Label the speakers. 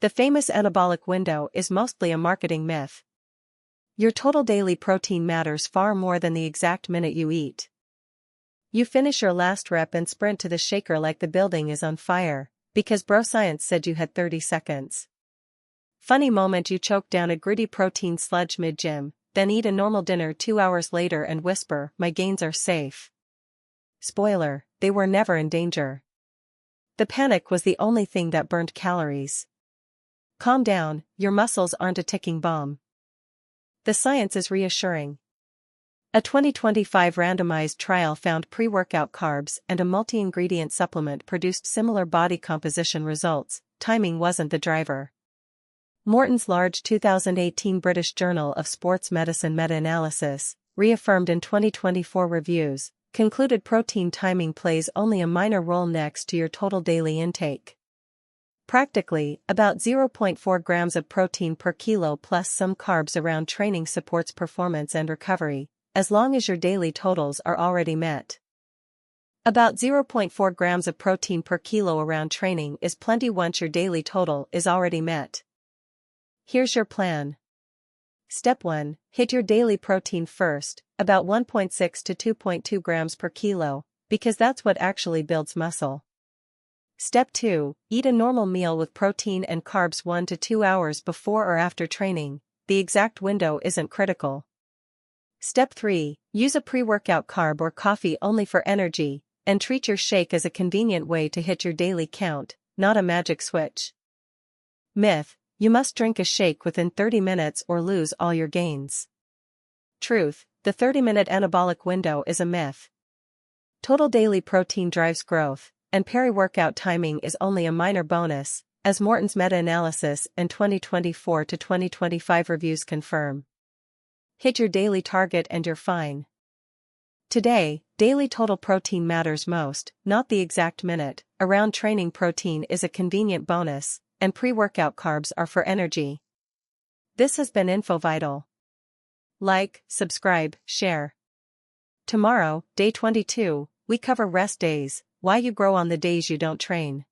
Speaker 1: The famous anabolic window is mostly a marketing myth. Your total daily protein matters far more than the exact minute you eat. You finish your last rep and sprint to the shaker like the building is on fire, because bro science said you had 30 seconds. Funny moment, you choke down a gritty protein sludge mid-gym, then eat a normal dinner 2 hours later and whisper, "My gains are safe." Spoiler, they were never in danger. The panic was the only thing that burned calories. Calm down, your muscles aren't a ticking bomb. The science is reassuring. A 2025 randomized trial found pre-workout carbs and a multi-ingredient supplement produced similar body composition results. Timing wasn't the driver. Morton's large 2018 British Journal of Sports Medicine meta-analysis, reaffirmed in 2024 reviews, concluded protein timing plays only a minor role next to your total daily intake. Practically, about 0.4 grams of protein per kilo plus some carbs around training supports performance and recovery, as long as your daily totals are already met. About 0.4 grams of protein per kilo around training is plenty once your daily total is already met. Here's your plan. Step 1. Hit your daily protein first, about 1.6 to 2.2 grams per kilo, because that's what actually builds muscle. Step 2. Eat a normal meal with protein and carbs 1 to 2 hours before or after training. The exact window isn't critical. Step 3. Use a pre-workout carb or coffee only for energy, and treat your shake as a convenient way to hit your daily count, not a magic switch. Myth: you must drink a shake within 30 minutes or lose all your gains. Truth: the 30-minute anabolic window is a myth. Total daily protein drives growth, and peri-workout timing is only a minor bonus, as Morton's meta-analysis and 2024 to 2025 reviews confirm. Hit your daily target and you're fine. Today, daily total protein matters most, not the exact minute. Around training protein is a convenient bonus, and pre-workout carbs are for energy. This has been InfoVital. Like, subscribe, share. Tomorrow, day 22, we cover rest days, why you grow on the days you don't train.